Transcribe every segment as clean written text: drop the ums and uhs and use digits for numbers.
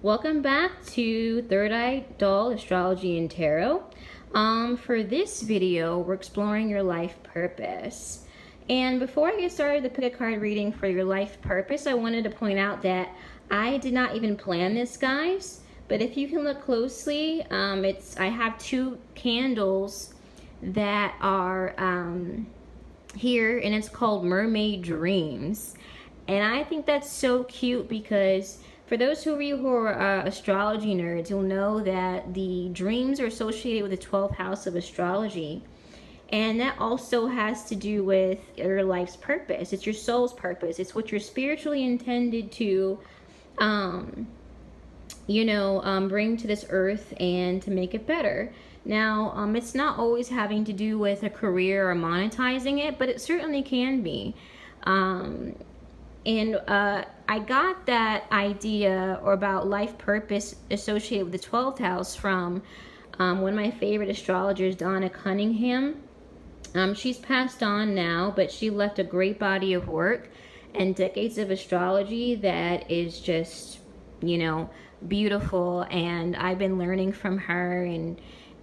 Welcome back to Third Eye Doll Astrology and Tarot. For this video, we're exploring your life purpose. And before I get started to pick a card reading for your life purpose, I wanted to point out that I did not even plan this, guys. But if you can look closely, I have two candles that are here, and it's called Mermaid Dreams. And I think that's so cute because for those of you who are astrology nerds, you'll know that the dreams are associated with the 12th house of astrology. And that also has to do with your life's purpose. It's your soul's purpose. It's what you're spiritually intended to, bring to this earth and to make it better. Now, it's not always having to do with a career or monetizing it, but it certainly can be. I got that idea or about life purpose associated with the 12th house from one of my favorite astrologers, Donna Cunningham. She's passed on now, but she left a great body of work and decades of astrology that is just, beautiful. And I've been learning from her and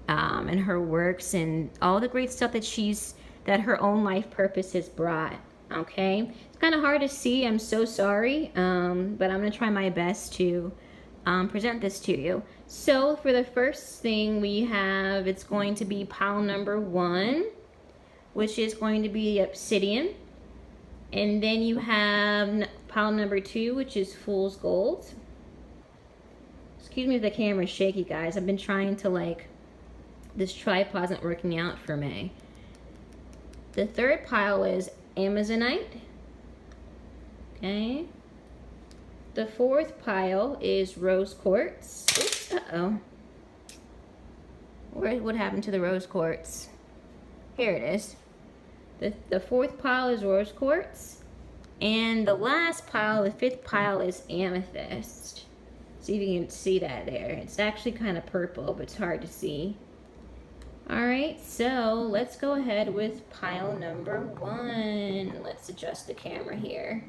her works and all the great stuff that her own life purpose has brought. Okay, it's kind of hard to see. I'm so sorry, but I'm going to try my best to present this to you. So for the first thing we have, it's going to be pile number 1, which is going to be obsidian. And then you have pile number 2, which is fool's gold. Excuse me if the camera's shaky, guys. I've been trying to, this tripod isn't working out for me. The third pile is Amazonite. Okay. The fourth pile is rose quartz. Oops, uh-oh. What happened to the rose quartz? Here it is. The fourth pile is rose quartz. And the last pile, the fifth pile, is amethyst. See if you can see that there. It's actually kind of purple, but it's hard to see. Alright, so let's go ahead with pile number 1. Let's adjust the camera here.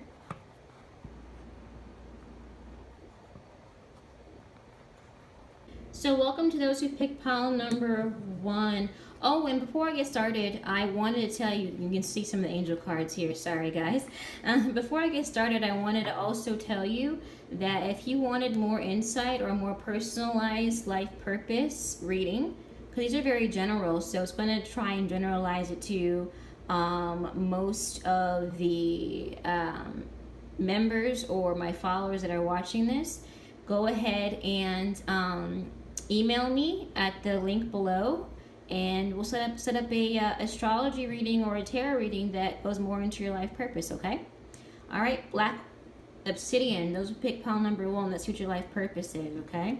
So welcome to those who picked pile number 1. Oh, and before I get started, I wanted to tell you, you can see some of the angel cards here, sorry guys. Before I get started, I wanted to also tell you that if you wanted more insight or more personalized life purpose reading, because these are very general, so it's going to try and generalize it to most of the members or my followers that are watching this. Go ahead and email me at the link below, and we'll set up a astrology reading or a tarot reading that goes more into your life purpose. Okay. All right. Black obsidian. Those who pick pile number 1. That's what your life purpose is. Okay.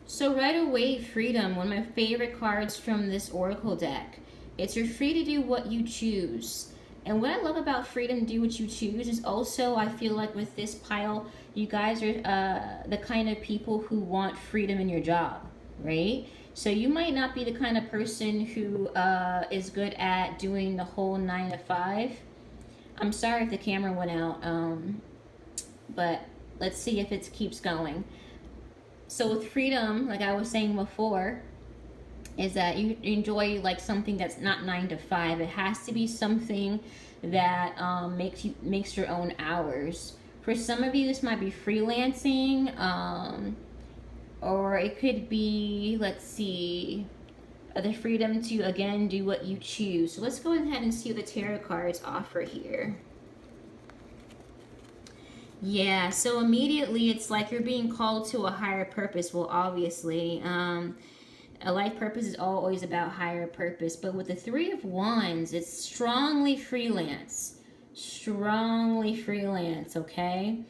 So right away, freedom, one of my favorite cards from this oracle deck. It's you're free to do what you choose. And what I love about freedom to do what you choose is also, I feel like with this pile, you guys are the kind of people who want freedom in your job, right? So you might not be the kind of person who is good at doing the whole 9 to 5. I'm sorry if the camera went out, but let's see if it keeps going. So with freedom, like I was saying before, is that you enjoy something that's not 9 to 5. It has to be something that makes your own hours. For some of you, this might be freelancing, or it could be, let's see, the freedom to again do what you choose. So let's go ahead and see what the tarot cards offer here. Yeah, so immediately it's like you're being called to a higher purpose. Well, obviously, a life purpose is always about higher purpose. But with the 3 of Wands, it's strongly freelance. Strongly freelance, okay?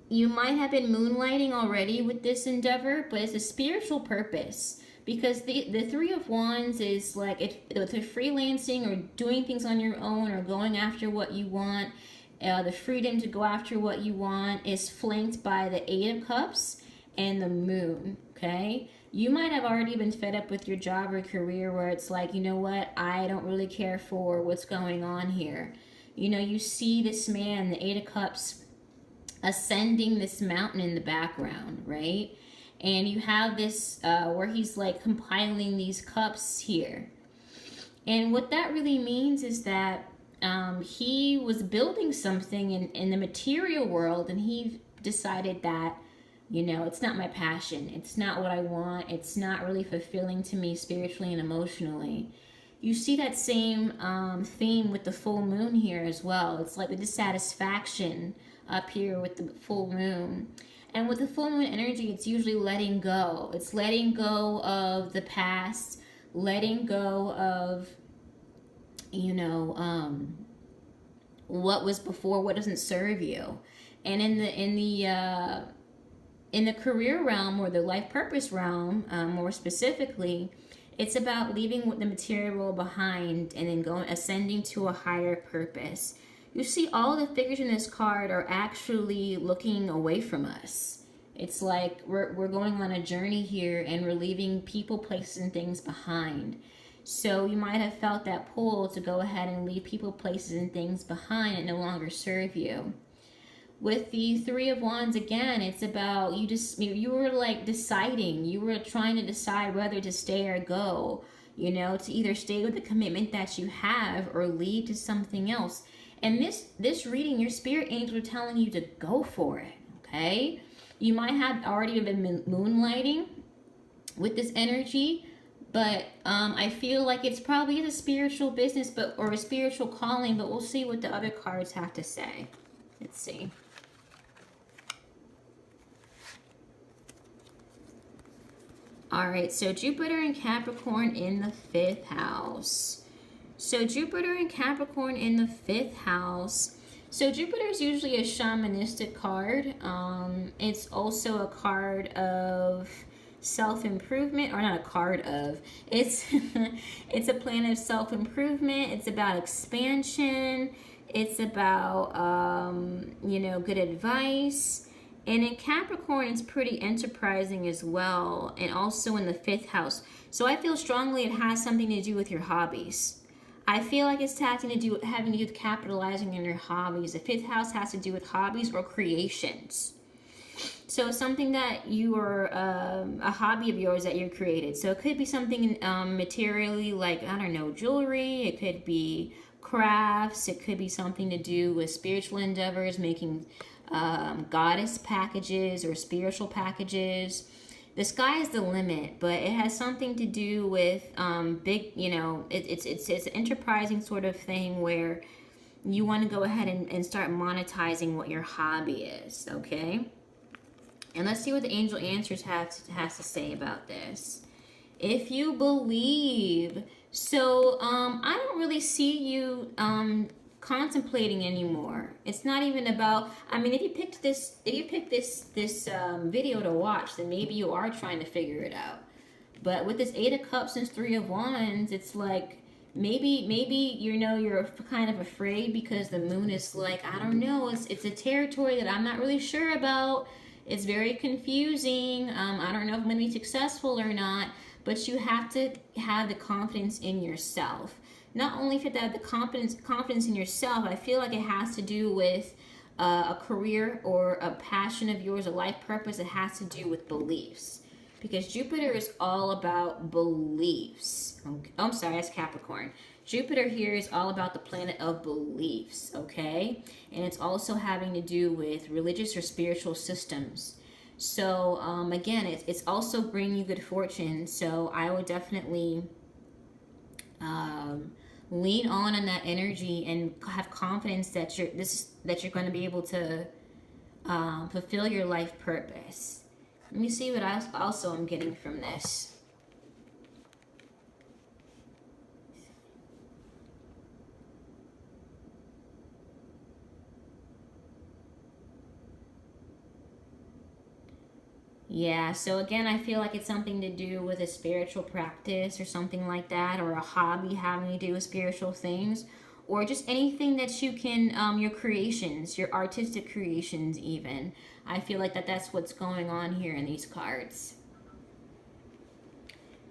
You might have been moonlighting already with this endeavor, but it's a spiritual purpose. Because the 3 of Wands is like, if the freelancing or doing things on your own or going after what you want, the freedom to go after what you want is flanked by the 8 of Cups and the Moon, okay? You might have already been fed up with your job or career where it's like, you know what, I don't really care for what's going on here. You know, you see this man, the 8 of Cups, ascending this mountain in the background, right? And you have this where he's like compiling these cups here. And what that really means is that he was building something in the material world, and he decided that, you know, it's not my passion. It's not what I want. It's not really fulfilling to me spiritually and emotionally. You see that same theme with the full moon here as well. It's like the dissatisfaction up here with the full moon. And with the full moon energy, it's usually letting go. It's letting go of the past, letting go of, you know, what was before, what doesn't serve you. And in the career realm, or the life purpose realm, more specifically, it's about leaving the material world behind and then going ascending to a higher purpose. You see, all the figures in this card are actually looking away from us. It's like we're going on a journey here, and we're leaving people, places, and things behind. So you might have felt that pull to go ahead and leave people, places, and things behind that no longer serve you. With the Three of Wands, again, it's about you were like deciding. You were trying to decide whether to stay or go. You know, to either stay with the commitment that you have or lead to something else. And this reading, your spirit angels are telling you to go for it. Okay, you might have already been moonlighting with this energy, but I feel like it's probably a spiritual business, or a spiritual calling. But we'll see what the other cards have to say. Let's see. All right, so Jupiter and Capricorn in the 5th house. So Jupiter and Capricorn in the 5th house. So Jupiter is usually a shamanistic card. It's also a card of self-improvement, or not a card of. It's it's a planet of self-improvement. It's about expansion. It's about you know, good advice. And in Capricorn, it's pretty enterprising as well, and also in the 5th house. So I feel strongly it has something to do with your hobbies. I feel like it's having to do with capitalizing on your hobbies. The 5th house has to do with hobbies or creations. So something that you are, a hobby of yours that you created. So it could be something materially, like, I don't know, jewelry. It could be crafts. It could be something to do with spiritual endeavors, making goddess packages or spiritual packages. The sky is the limit, but it has something to do with big, you know, it's an enterprising sort of thing where you want to go ahead and start monetizing what your hobby is, okay? And let's see what the angel answers has to say about this. If you believe, so I don't really see you contemplating anymore. It's not even about, I mean, if you picked this video to watch, then maybe you are trying to figure it out. But with this 8 of Cups and 3 of Wands, it's like maybe you know, you're kind of afraid because the moon is like, I don't know, it's a territory that I'm not really sure about. It's very confusing. I don't know if I'm going to be successful or not. But you have to have the confidence in yourself. Not only if you have the confidence in yourself, I feel like it has to do with a career or a passion of yours, a life purpose. It has to do with beliefs. Because Jupiter is all about beliefs. Oh, I'm sorry, that's Capricorn. Jupiter here is all about the planet of beliefs, okay? And it's also having to do with religious or spiritual systems. So, again, it's also bringing you good fortune. So I would definitely lean on that energy and have confidence that you're going to be able to fulfill your life purpose. Let me see what else also I'm getting from this. Yeah, so again, I feel like it's something to do with a spiritual practice or something like that, or a hobby having to do with spiritual things, or just anything that you can, your creations, your artistic creations even. I feel like that's what's going on here in these cards.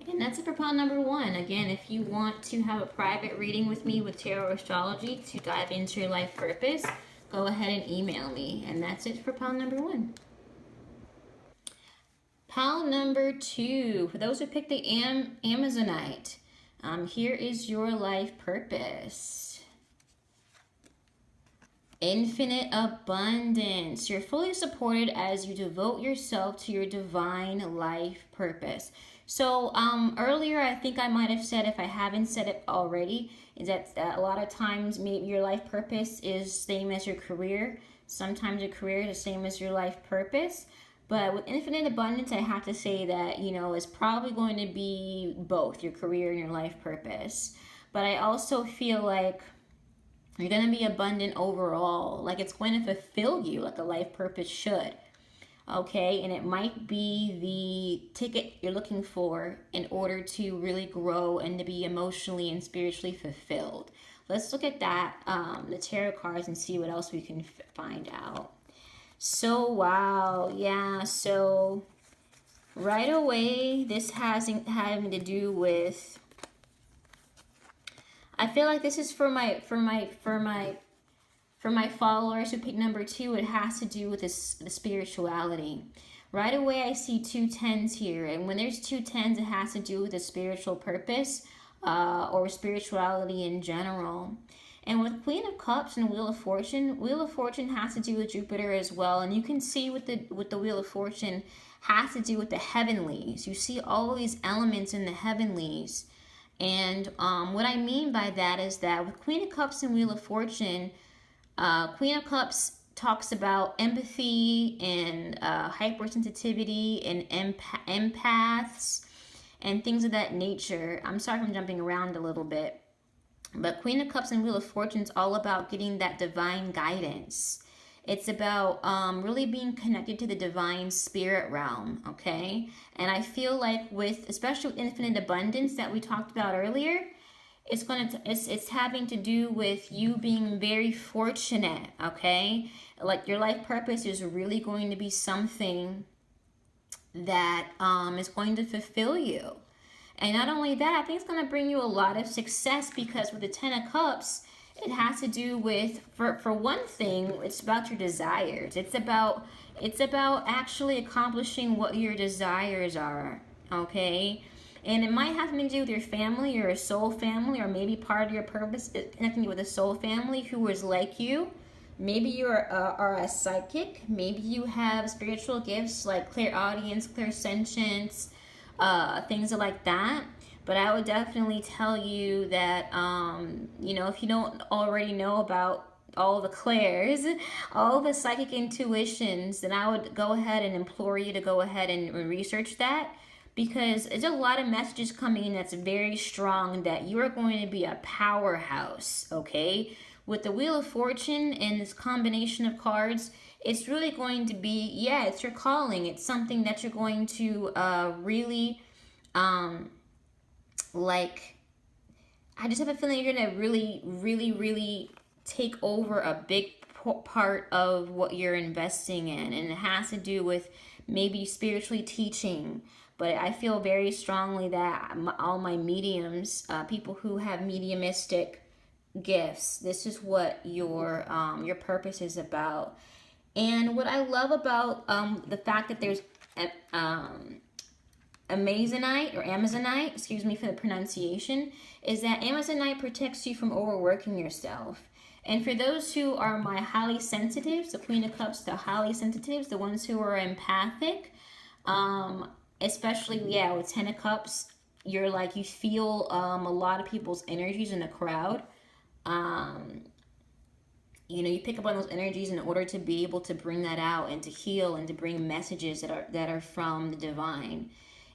And that's it for pile number 1. Again, if you want to have a private reading with me with tarot astrology to dive into your life purpose, go ahead and email me. And that's it for pile number 1. Pile number 2, for those who picked the Amazonite, here is your life purpose. Infinite abundance. You're fully supported as you devote yourself to your divine life purpose. So earlier, I think I might have said, if I haven't said it already, is that a lot of times maybe your life purpose is same as your career. Sometimes your career is the same as your life purpose. But with infinite abundance, I have to say that, you know, it's probably going to be both your career and your life purpose. But I also feel like you're going to be abundant overall. Like it's going to fulfill you like a life purpose should. Okay, and it might be the ticket you're looking for in order to really grow and to be emotionally and spiritually fulfilled. Let's look at that, the tarot cards, and see what else we can find out. So, wow, yeah, so right away, this having to do with, I feel like this is for my followers who pick number 2, it has to do with the spirituality. Right away, I see 2 10s here. And when there's 2 10s, it has to do with a spiritual purpose or spirituality in general. And with Queen of Cups and Wheel of Fortune has to do with Jupiter as well. And you can see with the Wheel of Fortune has to do with the heavenlies. You see all of these elements in the heavenlies. And what I mean by that is that with Queen of Cups and Wheel of Fortune, Queen of Cups talks about empathy and hypersensitivity and empaths and things of that nature. I'm sorry if I'm jumping around a little bit. But Queen of Cups and Wheel of Fortune is all about getting that divine guidance. It's about really being connected to the divine spirit realm, okay? And I feel like with, especially with infinite abundance that we talked about earlier, it's having to do with you being very fortunate, okay? Like your life purpose is really going to be something that is going to fulfill you. And not only that, I think it's going to bring you a lot of success, because with the 10 of Cups, it has to do with, for one thing, it's about your desires. It's about actually accomplishing what your desires are, okay? And it might have something to do with your family or a soul family, or maybe part of your purpose is connecting with a soul family who is like you. Maybe you are a psychic. Maybe you have spiritual gifts like clairaudience, clairsentience, things like that. But I would definitely tell you that, if you don't already know about all the clairs, all the psychic intuitions, then I would go ahead and implore you to go ahead and research that, because there's a lot of messages coming in that's very strong that you are going to be a powerhouse, okay? With the Wheel of Fortune and this combination of cards, it's really going to be, it's your calling. It's something that you're going to really, I just have a feeling you're going to really, really, really take over a big part of what you're investing in. And it has to do with maybe spiritually teaching. But I feel very strongly that all my mediums, people who have mediumistic gifts, this is what your purpose is about. And what I love about the fact that there's Amazonite, excuse me for the pronunciation, is that Amazonite protects you from overworking yourself. And for those who are my highly sensitives, the Queen of Cups, the highly sensitives, the ones who are empathic, especially, with 10 of Cups, you're like, you feel a lot of people's energies in a crowd. You pick up on those energies in order to be able to bring that out and to heal and to bring messages that are from the divine.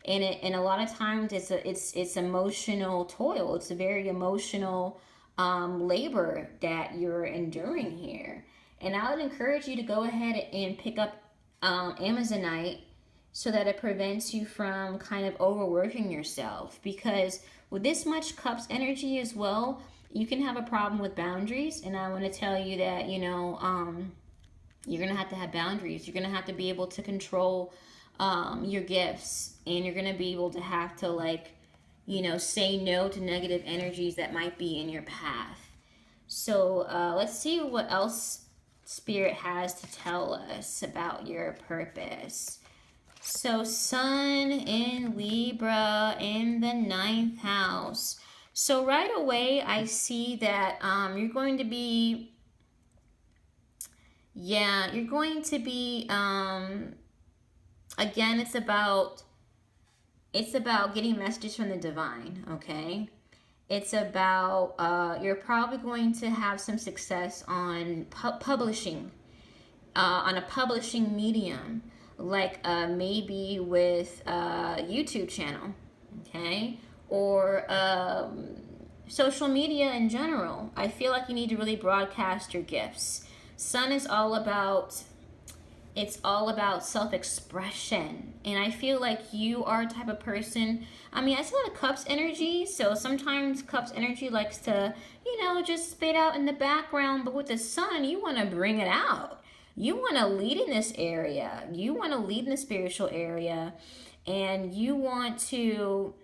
And a lot of times it's emotional toil. It's a very emotional labor that you're enduring here. And I would encourage you to go ahead and pick up Amazonite, so that it prevents you from kind of overworking yourself. Because with this much Cups energy as well, you can have a problem with boundaries. And I want to tell you that, you're going to have boundaries. You're going to have to be able to control your gifts. And you're going to be able to have to, say no to negative energies that might be in your path. So let's see what else Spirit has to tell us about your purpose. So Sun in Libra in the 9th house. So right away, I see that you're going to be, you're going to be, again, it's about getting messages from the divine, okay? It's about, you're probably going to have some success on publishing, on a publishing medium, like maybe with a YouTube channel, okay? Or social media in general. I feel like you need to really broadcast your gifts. Sun is all about, it's all about self-expression. And I feel like you are a type of person, I mean, I see a lot of Cups energy, so sometimes Cups energy likes to, you know, just fade out in the background, but with the Sun, you want to bring it out. You want to lead in this area. You want to lead in the spiritual area, and you want to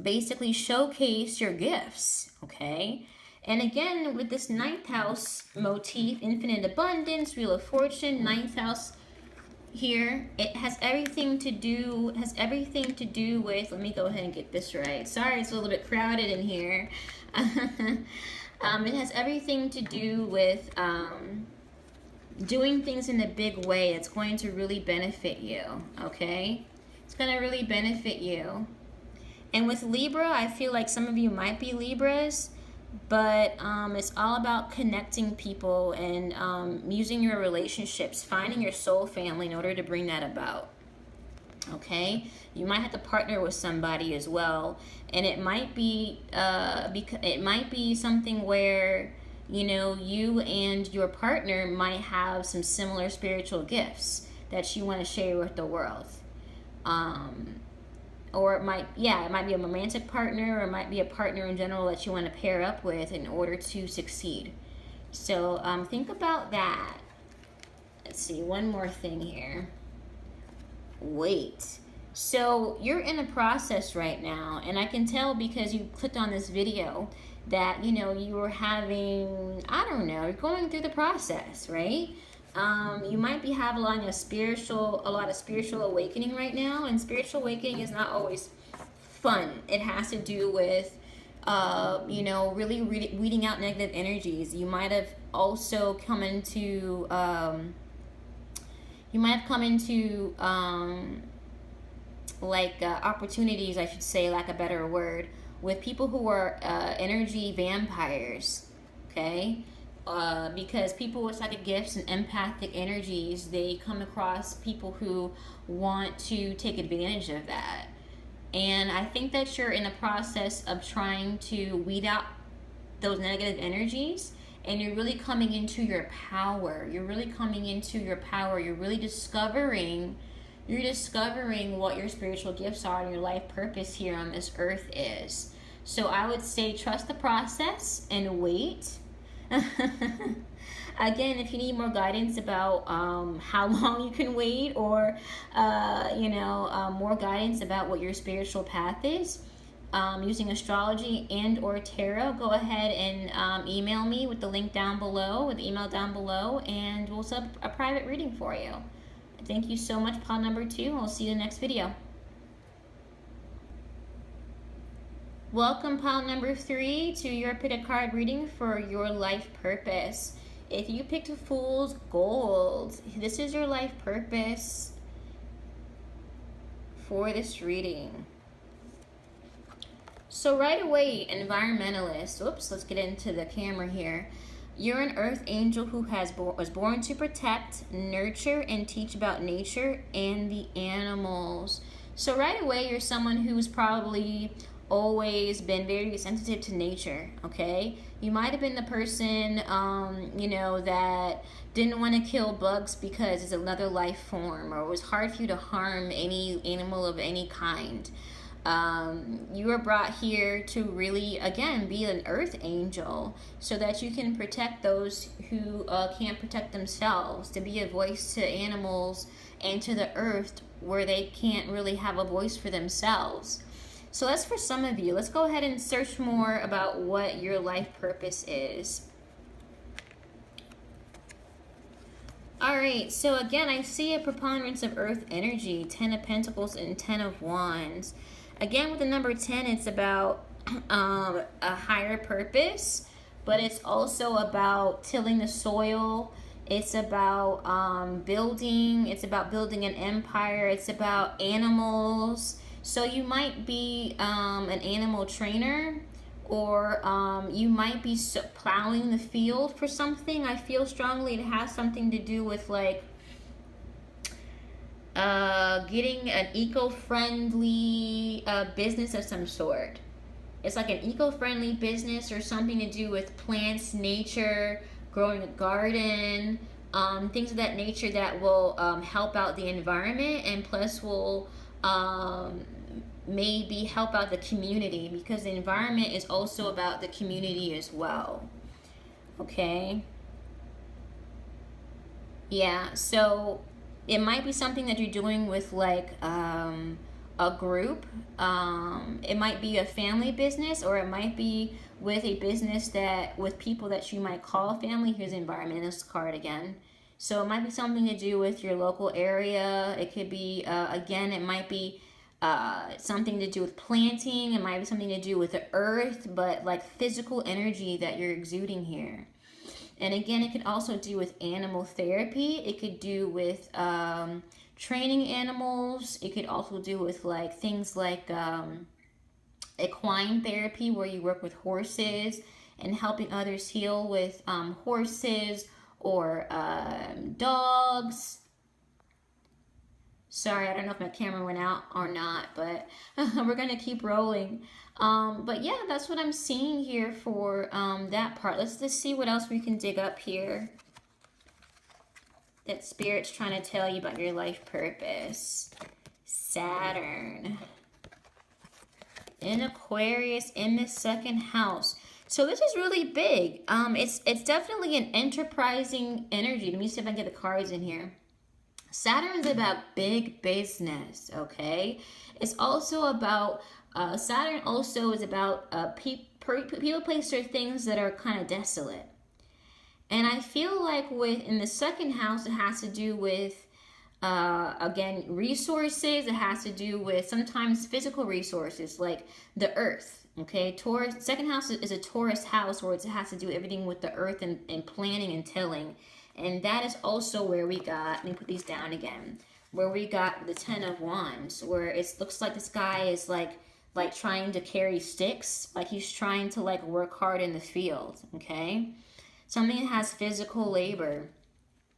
basically showcase your gifts, okay? And again, with this 9th house motif, infinite abundance, Wheel of Fortune, 9th house here, it has everything to do with, let me go ahead and get this right. Sorry, it's a little bit crowded in here. It has everything to do with doing things in a big way. It's going to really benefit you, okay? It's going to really benefit you. And with Libra, I feel like some of you might be Libras, but it's all about connecting people and using your relationships, finding your soul family in order to bring that about. Okay, you might have to partner with somebody as well, and it might be something where, you know, you and your partner might have some similar spiritual gifts that you want to share with the world. Or it might be a romantic partner, or it might be a partner in general that you want to pair up with in order to succeed. So think about that. Let's see, one more thing here. Wait. So you're in a process right now, and I can tell because you clicked on this video that, you know, you were having, I don't know, you're going through the process, right? You might be having a lot of spiritual awakening right now, and spiritual awakening is not always fun. It has to do with, you know, really weeding out negative energies. You might have also come into, opportunities, I should say, lack a better word, with people who are energy vampires, okay? Because people with psychic gifts and empathic energies, they come across people who want to take advantage of that. And I think that you're in the process of trying to weed out those negative energies, and you're really coming into your power. You're really coming into your power. You're really discovering what your spiritual gifts are and your life purpose here on this earth is. So I would say trust the process and wait. Again, if you need more guidance about how long you can wait, or more guidance about what your spiritual path is, using astrology and or tarot, go ahead and email me with the link down below, with the email down below, and we'll set up a private reading for you. Thank you so much, pile number 2. I'll see you in the next video. Welcome, pile number 3, to your pick a card reading for your life purpose. If you picked Fool's Gold, this is your life purpose for this reading. So right away, environmentalist. Oops, let's get into the camera here. You're an earth angel who was born to protect, nurture, and teach about nature and the animals. So right away, you're someone who's probably always been very sensitive to nature, okay? You might have been the person, that didn't want to kill bugs because it's another life form, or it was hard for you to harm any animal of any kind. You were brought here to really, again, be an earth angel so that you can protect those who can't protect themselves, to be a voice to animals and to the earth where they can't really have a voice for themselves. So that's for some of you. Let's go ahead and search more about what your life purpose is. All right, so again, I see a preponderance of earth energy, 10 of Pentacles and 10 of Wands. Again, with the number 10, it's about a higher purpose, but it's also about tilling the soil. It's about it's about building an empire. It's about animals. So you might be an animal trainer, or you might be plowing the field for something. I feel strongly it has something to do with like getting an eco-friendly business of some sort. It's like an eco-friendly business or something to do with plants, nature, growing a garden, things of that nature that will help out the environment, and plus will maybe help out the community, because the environment is also about the community as well. Okay? Yeah, so it might be something that you're doing with like a group. It might be a family business, or it might be with a business that with people that you might call family. Here's environmentalist card again. So it might be something to do with your local area. It could be again, it might be something to do with planting. It might be something to do with the earth, but like physical energy that you're exuding here. And again, it could also do with animal therapy. It could do with training animals. It could also do with like things like equine therapy, where you work with horses and helping others heal with horses or dogs. Sorry, I don't know if my camera went out or not, but we're going to keep rolling. But yeah, that's what I'm seeing here for that part. Let's just see what else we can dig up here that Spirit's trying to tell you about your life purpose. Saturn in Aquarius in the second house. So this is really big. It's definitely an enterprising energy. Let me see if I can get the cards in here. Saturn is about big business, okay? It's also about, Saturn also is about people, place, or things that are kind of desolate. And I feel like in the second house, it has to do with, again, resources. It has to do with sometimes physical resources, like the earth, okay? Taurus, second house is a Taurus house, where it has to do everything with the earth and planning and tilling. And that is also where we got, let me put these down again, where we got the 10 of Wands, where it looks like this guy is like trying to carry sticks, like he's trying to like work hard in the field, okay? Something that has physical labor.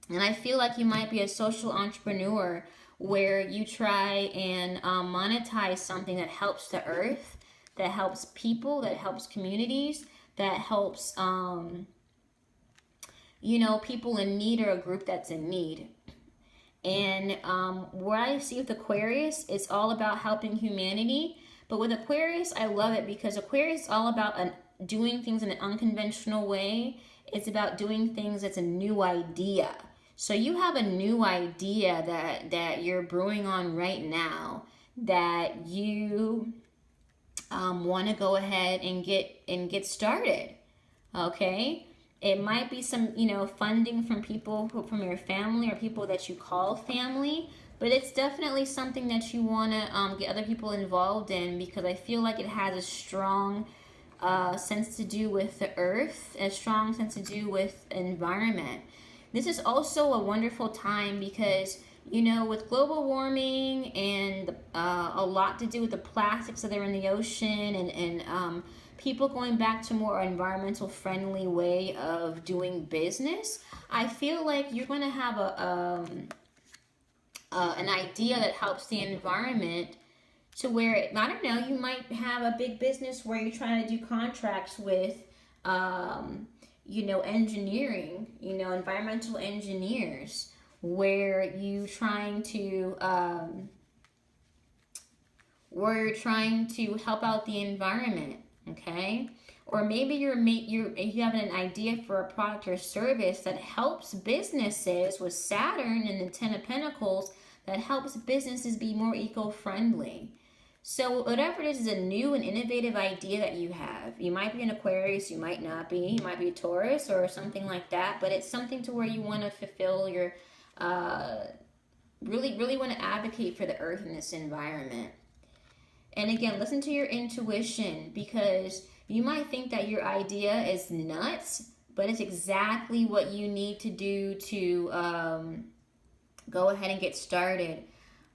And I feel like you might be a social entrepreneur, where you try and monetize something that helps the earth, that helps people, that helps communities, that helps people in need, or a group that's in need. And what I see with Aquarius, it's all about helping humanity. But with Aquarius, I love it because Aquarius is all about doing things in an unconventional way. It's about doing things that's a new idea. So you have a new idea that you're brewing on right now, that you want to go ahead and get started. Okay? It might be some, funding from people from your family or people that you call family, but it's definitely something that you want to get other people involved in, because I feel like it has a strong sense to do with the earth, a strong sense to do with environment. This is also a wonderful time because, with global warming and a lot to do with the plastics that are in the ocean, and people going back to more environmental friendly way of doing business, I feel like you're going to have an idea that helps the environment, to where, I don't know, you might have a big business where you're trying to do contracts with, engineering, environmental engineers, where you're trying to help out the environment. Okay, or maybe you have an idea for a product or service that helps businesses with Saturn and the 10 of Pentacles, that helps businesses be more eco-friendly. So whatever it is a new and innovative idea that you have. You might be an Aquarius, you might not be. You might be a Taurus or something like that, but it's something to where you want to fulfill your really want to advocate for the earth in this environment. And again, listen to your intuition, because you might think that your idea is nuts, but it's exactly what you need to do to go ahead and get started.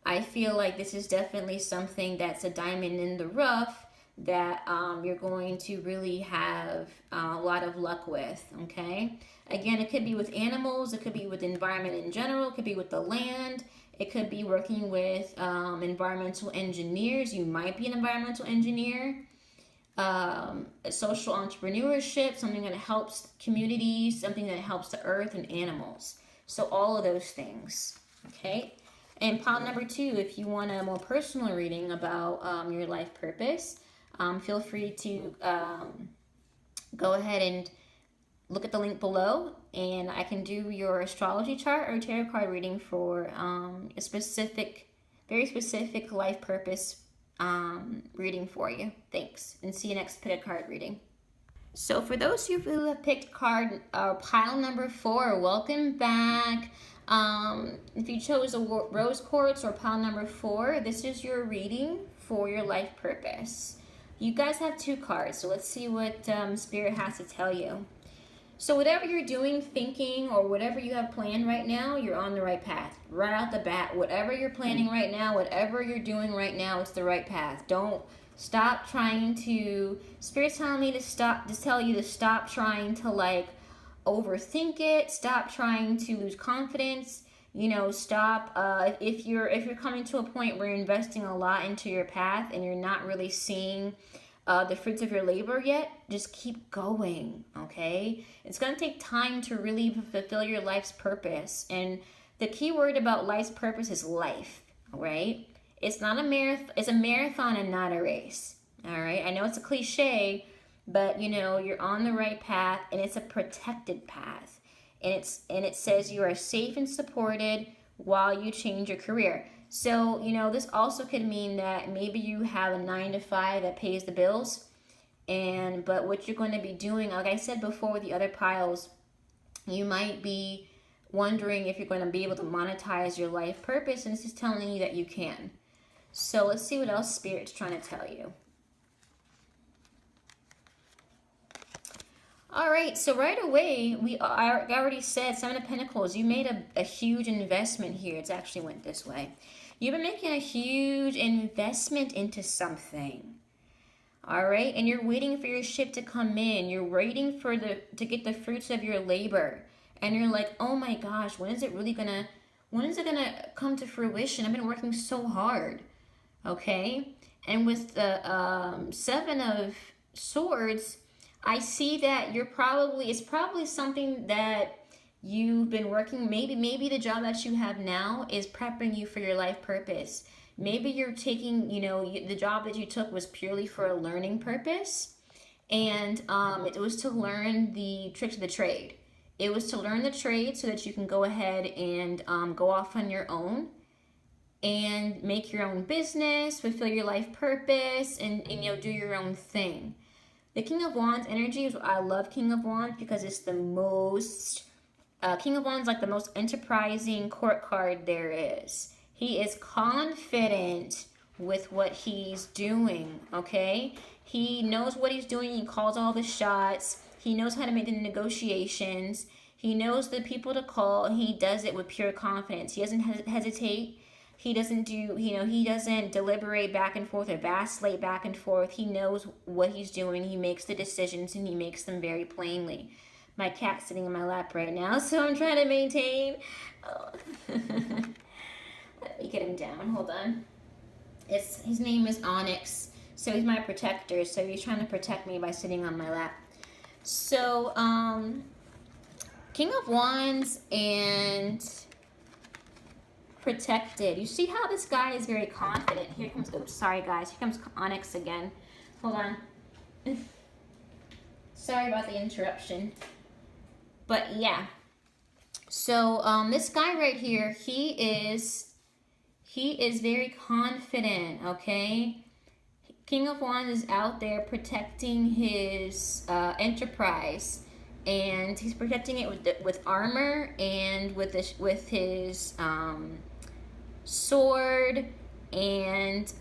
I feel like this is definitely something that's a diamond in the rough that you're going to really have a lot of luck with, okay? Again, it could be with animals, it could be with the environment in general, it could be with the land, it could be working with environmental engineers. You might be an environmental engineer. Social entrepreneurship, something that helps communities, something that helps the earth and animals. So all of those things, okay? And pile number 2, if you want a more personal reading about your life purpose, feel free to go ahead and look at the link below, and I can do your astrology chart or tarot card reading for a specific, very specific life purpose reading for you. Thanks, and see you next pick a card reading. So for those of you who have picked card pile number 4, welcome back. If you chose a rose quartz or pile number 4, this is your reading for your life purpose. You guys have 2 cards, so let's see what Spirit has to tell you. So whatever you're doing, thinking, or whatever you have planned right now, you're on the right path. Right out the bat, whatever you're planning right now, whatever you're doing right now, it's the right path. Don't stop trying to, Spirit's telling me to stop, just tell you to stop trying to like overthink it, stop trying to lose confidence, you know, stop, if you're coming to a point where you're investing a lot into your path and you're not really seeing the fruits of your labor yet, just keep going, okay? It's going to take time to really fulfill your life's purpose. And the key word about life's purpose is life, all right? It's not a marathon, it's a marathon and not a race, all right? I know it's a cliche, but you know, you're on the right path, and it's a protected path. And it says you are safe and supported while you change your career. So, you know, this also could mean that maybe you have a 9-to-5 that pays the bills, but what you're going to be doing, like I said before with the other piles, you might be wondering if you're going to be able to monetize your life purpose, and this is telling you that you can. So let's see what else Spirit's trying to tell you. All right, so right away, I already said 7 of Pentacles. You made a huge investment here. It actually went this way. You've been making a huge investment into something. All right, and you're waiting for your ship to come in. You're waiting for to get the fruits of your labor. And you're like, oh my gosh, when is it gonna come to fruition? I've been working so hard. Okay? And with the 7 of Swords, I see that it's probably something that you've been working, maybe the job that you have now is prepping you for your life purpose. Maybe you're taking, you know, the job that you took was purely for a learning purpose, and it was to learn the tricks of the trade. It was to learn the trade so that you can go ahead and go off on your own and make your own business, fulfill your life purpose, and you know, do your own thing. The King of Wands energy is, I love King of Wands because it's the most, King of Wands is like the most enterprising court card there is. He is confident with what he's doing, okay? He knows what he's doing. He calls all the shots. He knows how to make the negotiations. He knows the people to call. He does it with pure confidence. He doesn't hesitate. He doesn't he doesn't deliberate back and forth or vacillate back and forth. He knows what he's doing. He makes the decisions, and he makes them very plainly. My cat's sitting in my lap right now, so I'm trying to maintain. Oh. Let me get him down. Hold on. His name is Onyx, so he's my protector. So he's trying to protect me by sitting on my lap. So, King of Wands and protected. You see how this guy is very confident. Here comes, oops, sorry guys, here comes Onyx again. Hold on. Sorry about the interruption. But yeah. So this guy right here, he is very confident, okay? King of Wands is out there protecting his enterprise. and he's protecting it with armor and with his sword and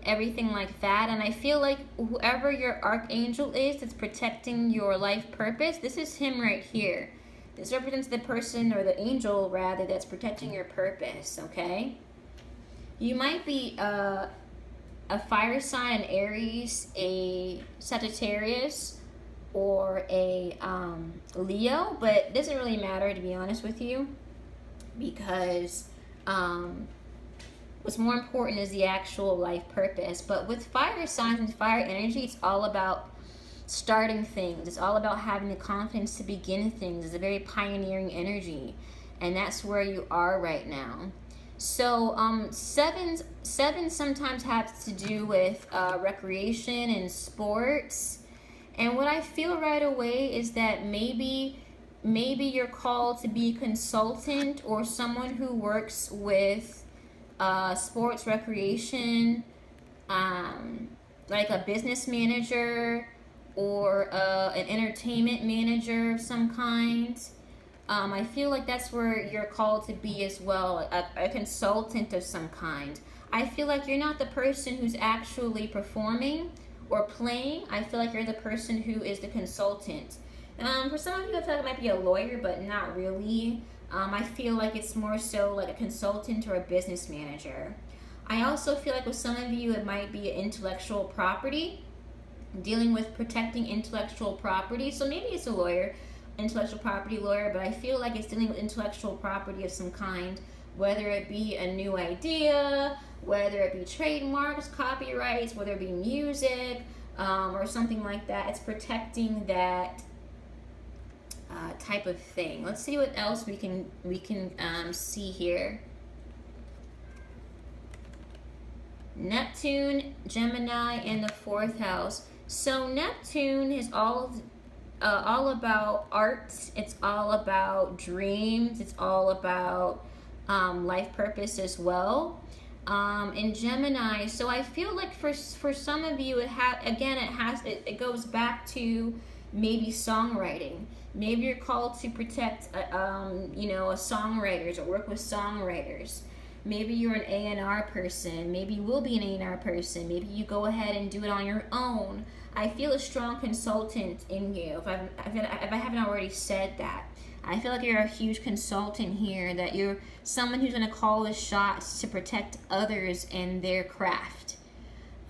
everything like that. And I feel like whoever your archangel is that's protecting your life purpose, this is him right here. This represents the person, or the angel rather, that's protecting your purpose, okay? You might be a fire sign, an Aries, a Sagittarius, or a Leo, but it doesn't really matter, to be honest with you, because what's more important is the actual life purpose. But with fire signs and fire energy, it's all about starting things. It's all about having the confidence to begin things. It's a very pioneering energy, and that's where you are right now. So seven sometimes has to do with recreation and sports. And what I feel right away is that maybe you're called to be a consultant or someone who works with sports recreation, like a business manager or an entertainment manager of some kind. I feel like that's where you're called to be as well, a consultant of some kind. I feel like you're not the person who's actually performing or playing. I feel like you're the person who is the consultant. For some of you, I feel like it might be a lawyer, but not really. I feel like it's more so like a consultant or a business manager. I also feel like with some of you, it might be an intellectual property, dealing with protecting intellectual property. So maybe it's a lawyer, intellectual property lawyer, but I feel like it's dealing with intellectual property of some kind, whether it be a new idea, whether it be trademarks, copyrights, whether it be music, or something like that. It's protecting that type of thing. Let's see what else we can see here. Neptune, Gemini, in the 4th house. So Neptune is all about art. It's all about dreams. It's all about life purpose as well. In Gemini, so I feel like for some of you, it goes back to maybe songwriting. Maybe you're called to protect songwriters or work with songwriters. Maybe you're an A&R person. Maybe you will be an A&R person. Maybe you go ahead and do it on your own. I feel a strong consultant in you, if I haven't already said that. I feel like you're a huge consultant here, that you're someone who's going to call the shots to protect others in their craft,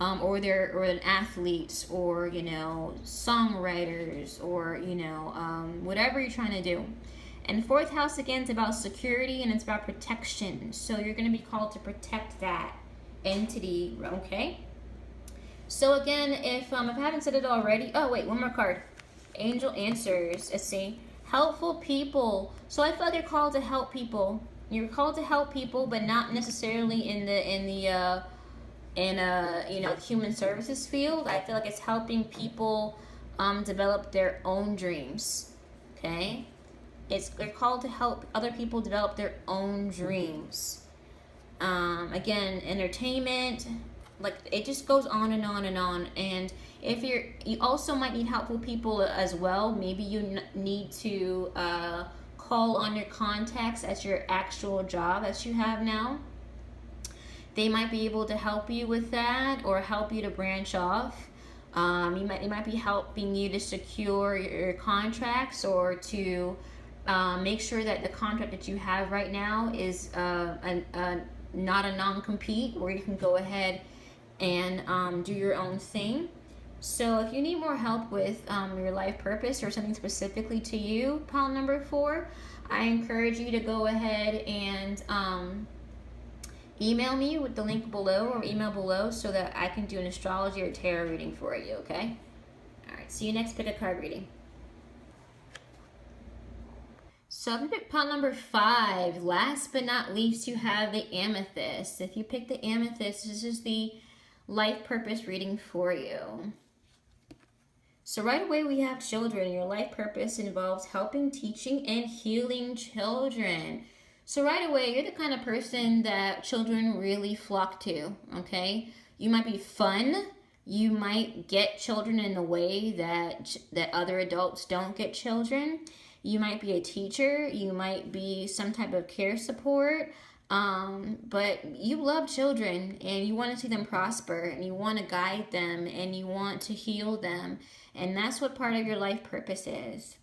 or an athletes, or songwriters, or whatever you're trying to do. And 4th house, again, it's about security and it's about protection. So you're going to be called to protect that entity, okay? So again, if I haven't said it already, oh wait, one more card. Angel answers. Let's see. Helpful people. So I feel like you're called to help people. You're called to help people, but not necessarily in the human services field. I feel like it's helping people develop their own dreams. Okay? They're called to help other people develop their own dreams. Again, entertainment, like it just goes on and on and on. And if you also might need helpful people as well. Maybe you need to call on your contacts at your actual job that you have now. They might be able to help you with that, or help you to branch off. They might be helping you to secure your contracts, or to make sure that the contract that you have right now is not a non-compete, where you can go ahead and do your own thing. So if you need more help with your life purpose, or something specifically to you, pile number 4, I encourage you to go ahead and email me with the link below, or email below, so that I can do an astrology or tarot reading for you, okay? All right, see you next pick a card reading. So if you pick pile number 5, last but not least, you have the amethyst. If you pick the amethyst, this is the life purpose reading for you. So right away we have children. Your life purpose involves helping, teaching, and healing children. So right away, you're the kind of person that children really flock to, okay? You might be fun, You might get children in a way that other adults don't get children. You might be a teacher. You might be some type of care support. But you love children and you want to see them prosper and you want to guide them and you want to heal them. And that's what part of your life purpose is.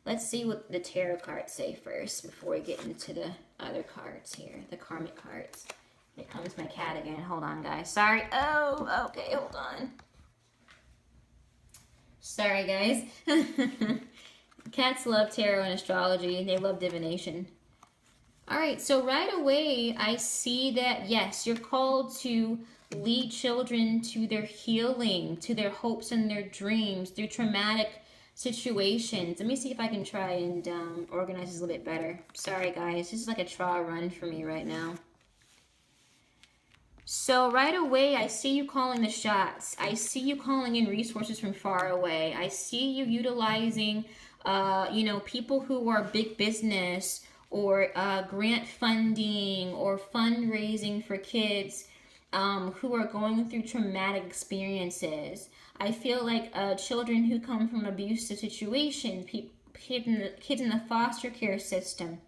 Let's see what the tarot cards say first before we get into the other cards here, the karmic cards. Here comes my cat again. Hold on, guys. Sorry. Oh, okay. Hold on. Sorry, guys. Cats love tarot and astrology. They love divination. All right. So right away, I see that, yes, you're called to lead children to their healing, to their hopes and their dreams through traumatic situations. Let me see if I can try and organize this a little bit better. Sorry, guys. This is like a trial run for me right now. So right away, I see you calling the shots. I see you calling in resources from far away. I see you utilizing, people who are big business or grant funding or fundraising for kids who are going through traumatic experiences. I feel like children who come from abusive situations, kids in the foster care system.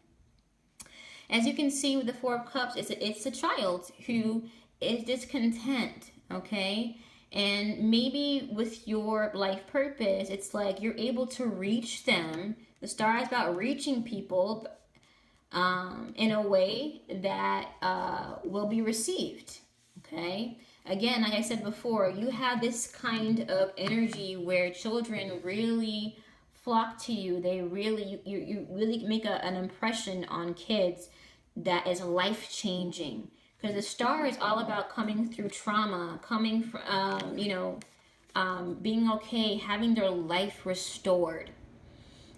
As you can see with the Four of Cups, it's a child who is discontent, okay? And maybe with your life purpose, it's like you're able to reach them. The star is about reaching people in a way that will be received, okay? Again, like I said before, you have this kind of energy where children really flock to you. They really, you really make an impression on kids that is life-changing. Because the star is all about coming through trauma, coming from, being okay, having their life restored.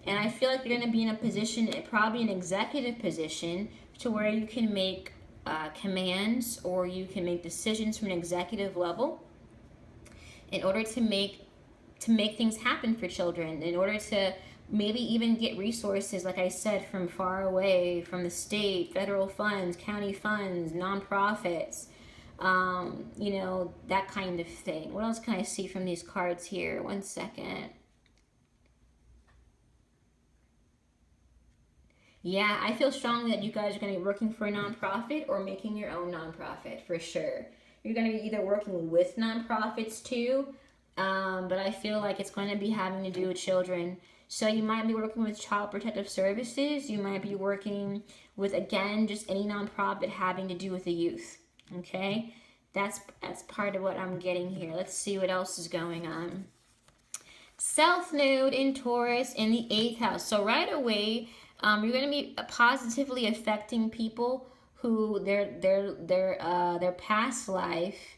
And I feel like you're going to be in a position, probably an executive position, to where you can make commands or you can make decisions from an executive level in order to make things happen for children, in order to maybe even get resources, like I said, from far away, from the state, federal funds, county funds, nonprofits, that kind of thing. What else can I see from these cards here? One second. Yeah, I feel strongly that you guys are going to be working for a nonprofit or making your own nonprofit, for sure. You're going to be either working with nonprofits too, but I feel like it's going to be having to do with children. So you might be working with Child Protective Services. You might be working with, again, just any nonprofit having to do with the youth. Okay? That's part of what I'm getting here. Let's see what else is going on. South Node in Taurus in the 8th house. So right away, you're going to be positively affecting people who their past life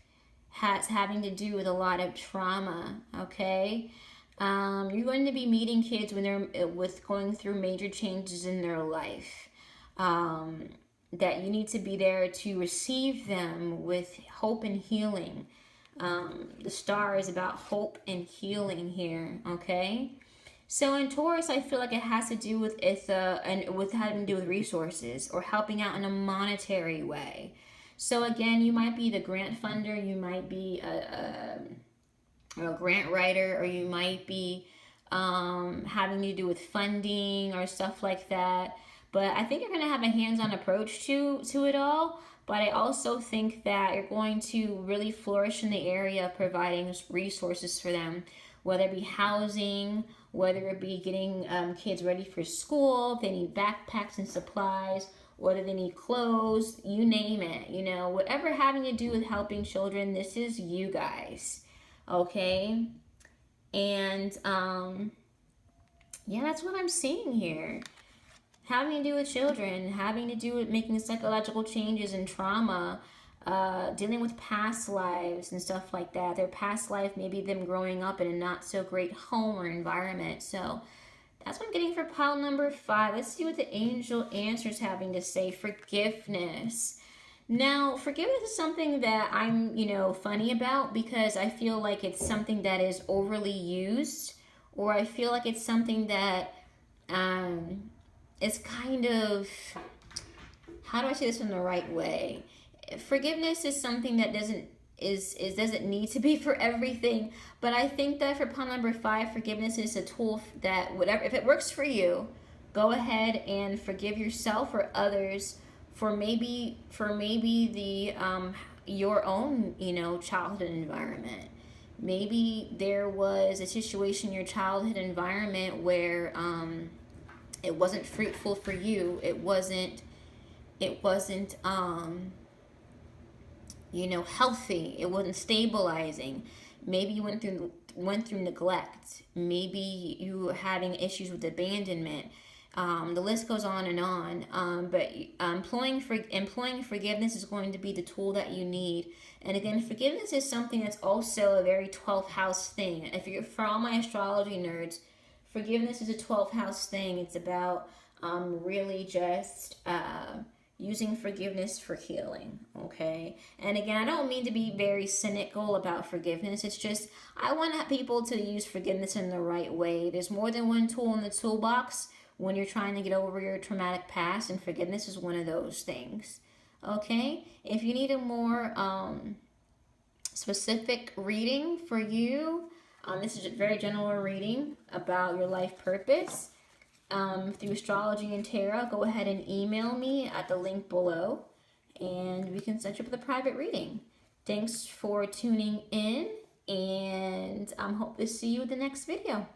has having to do with a lot of trauma. Okay? You're going to be meeting kids when they're going through major changes in their life. That you need to be there to receive them with hope and healing. The star is about hope and healing here. Okay. So in Taurus, I feel like it has to do with with having to do with resources or helping out in a monetary way. So again, you might be the grant funder. You might be a grant writer, or you might be having to do with funding or stuff like that. But I think you're going to have a hands-on approach to it all. But I also think that you're going to really flourish in the area of providing resources for them, whether it be housing, whether it be getting kids ready for school, if they need backpacks and supplies, whether they need clothes, you name it. Whatever having to do with helping children, this is you guys. Okay, and that's what I'm seeing here. Having to do with children, having to do with making psychological changes and trauma, dealing with past lives and stuff like that. Their past life, maybe them growing up in a not so great home or environment. So that's what I'm getting for pile number 5. Let's see what the angel answers having to say. Forgiveness. Now, forgiveness is something that I'm, funny about, because I feel like it's something that is overly used, or I feel like it's something that is kind of, how do I say this in the right way? Forgiveness is something that doesn't need to be for everything. But I think that for pile number 5, forgiveness is a tool that whatever, if it works for you, go ahead and forgive yourself or others for maybe the your own, you know, childhood environment. Maybe there was a situation in your childhood environment where it wasn't fruitful for you. It wasn't you know, healthy. It wasn't stabilizing. Maybe you went through neglect. Maybe you were having issues with abandonment. The list goes on and on. But employing forgiveness is going to be the tool that you need. And again, forgiveness is something that's also a very 12th house thing. If you're, for all my astrology nerds, forgiveness is a 12th house thing. It's about really just using forgiveness for healing, okay? And again, I don't mean to be very cynical about forgiveness. It's just I want people to use forgiveness in the right way. There's more than one tool in the toolbox when you're trying to get over your traumatic past, and forgiveness is one of those things, okay? If you need a more specific reading for you, this is a very general reading about your life purpose. Through astrology and tarot, go ahead and email me at the link below, and we can set you up with a private reading. Thanks for tuning in, and I hope to see you in the next video.